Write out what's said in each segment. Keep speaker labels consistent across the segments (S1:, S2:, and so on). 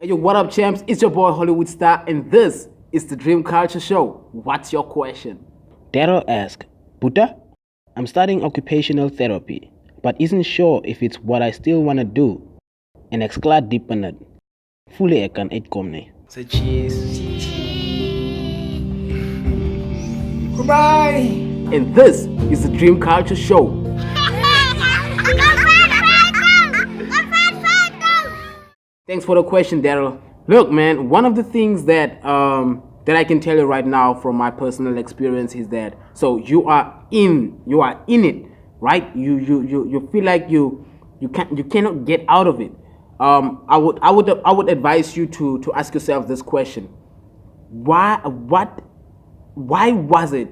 S1: Hey, yo, what up, champs? It's your boy Hollywood Star, and this is the Dream Culture Show. What's your question?
S2: Darry asks, Buddha, I'm studying occupational therapy, but isn't sure if it's what I still want to do. En exclaat diep in het. Voel ek kan uitkom nie.
S3: So cheers.
S4: Goodbye.
S1: And this is the Dream Culture Show. Thanks for the question, Daryl. Look, man, one of the things that that I can tell you right now from my personal experience is that so you are in it, right? You feel like you cannot get out of it. I would advise you to ask yourself this question: why was it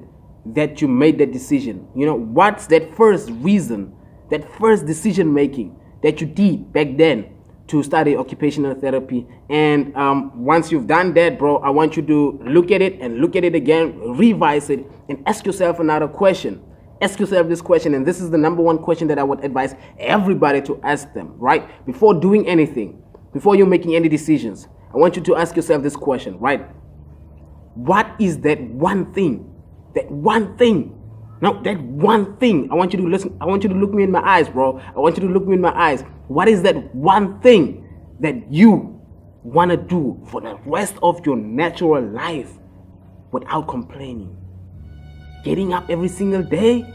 S1: that you made that decision? You know, what's that first reason, that first decision making that you did back then to study occupational therapy? And once you've done that, bro, I want you to look at it and look at it again, revise it, and ask yourself another question. Ask yourself this question, and this is the number one question that I would advise everybody to ask them, right? Before doing anything, before you're making any decisions, I want you to ask yourself this question, right? What is that one thing? That one thing. Now, that one thing, I want you to listen. I want you to look me in my eyes, bro. I want you to look me in my eyes. What is that one thing that you want to do for the rest of your natural life without complaining? Getting up every single day,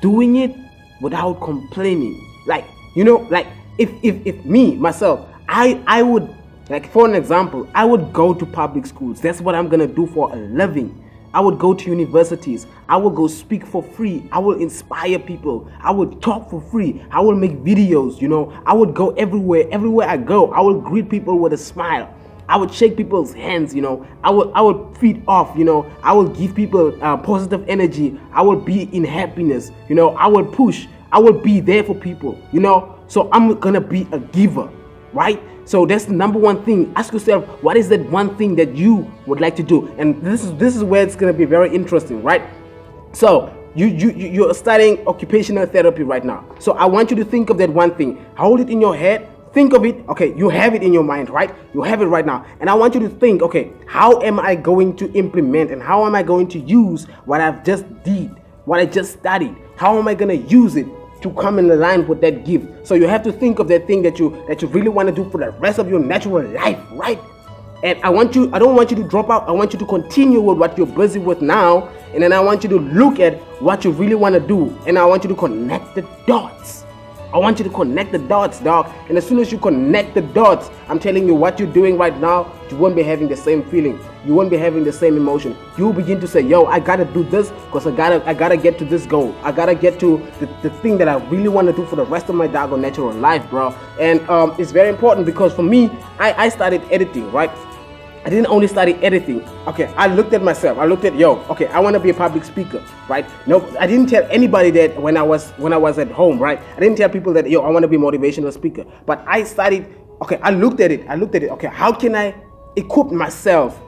S1: doing it without complaining. Like, you know, like if me, myself, I would, like for an example, I would go to public schools. That's what I'm going to do for a living. I would go to universities. I will go speak for free. I will inspire people. I would talk for free. I will make videos, you know. I would go everywhere. Everywhere I go, I will greet people with a smile. I would shake people's hands, you know. I would feed off, you know. I will give people positive energy. I will be in happiness, you know. I will push. I will be there for people, you know. So I'm gonna be a giver, right? So that's the number one thing. Ask yourself, what is that one thing that you would like to do? And this is where it's gonna be very interesting, right? So you're studying occupational therapy right now. So I want you to think of that one thing. Hold it in your head. Think of it. Okay, you have it in your mind, right? You have it right now. And I want you to think, okay, how am I going to implement and how am I going to use what I've just did, what I just studied? How am I gonna use it to come in line with that gift? So you have to think of that thing that you really want to do for the rest of your natural life, right? And I don't want you to drop out. I want you to continue with what you're busy with now, and then I want you to look at what you really want to do, and I want you to connect the dots. I want you to connect the dots, dog. And as soon as you connect the dots, I'm telling you, what you're doing right now, you won't be having the same feeling. You won't be having the same emotion. You'll begin to say, yo, I gotta do this because I gotta get to this goal. I gotta get to the thing that I really want to do for the rest of my doggone natural life, bro. And it's very important because for me, I started editing, right? I didn't only study editing. Okay, I looked at myself. I looked at, okay, I want to be a public speaker, right? No, I didn't tell anybody that when I was at home, right? I didn't tell people that, I want to be a motivational speaker. But I studied, okay, I looked at it. Okay, how can I equip myself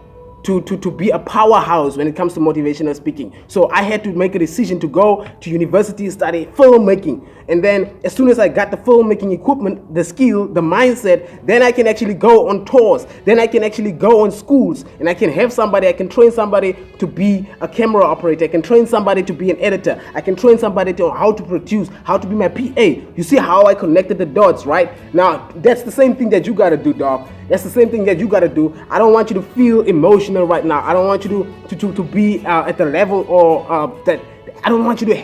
S1: to be a powerhouse when it comes to motivational speaking? So I had to make a decision to go to university, study filmmaking. And then as soon as I got the filmmaking equipment, the skill, the mindset, then I can actually go on tours. Then I can actually go on schools and I can train somebody to be a camera operator. I can train somebody to be an editor. I can train somebody to how to produce, how to be my PA. You see how I connected the dots, right? Now, that's the same thing that you got to do, dog. That's the same thing that you got to do. I don't want you to feel emotional right now. I don't want you to be at the level or that. I don't want you to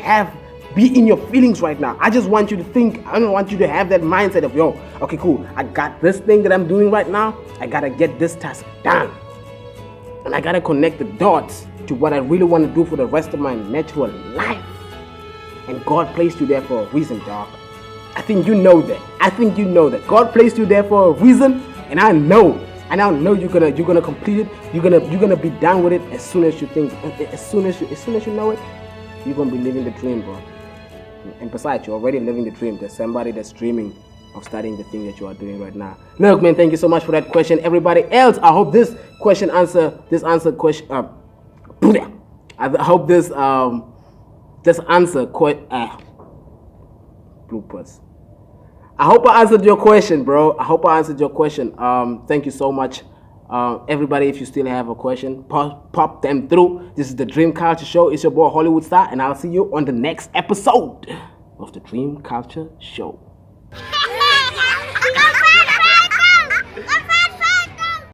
S1: be in your feelings right now. I just want you to think. I don't want you to have that mindset of, okay, cool. I got this thing that I'm doing right now. I got to get this task done. And I got to connect the dots to what I really want to do for the rest of my natural life. And God placed you there for a reason, dog. I think you know that. God placed you there for a reason. And I know you're gonna complete it. You're gonna be done with it as soon as you think. As soon as you know it, you're gonna be living the dream, bro. And besides, you're already living the dream. There's somebody that's dreaming of starting the thing that you are doing right now. Look, man, thank you so much for that question. Everybody else, I hope this bloopers. I hope I answered your question, bro. I hope I answered your question. Thank you so much. Everybody, if you still have a question, pop them through. This is the Dream Culture Show. It's your boy Hollywood Star, and I'll see you on the next episode of the Dream Culture Show.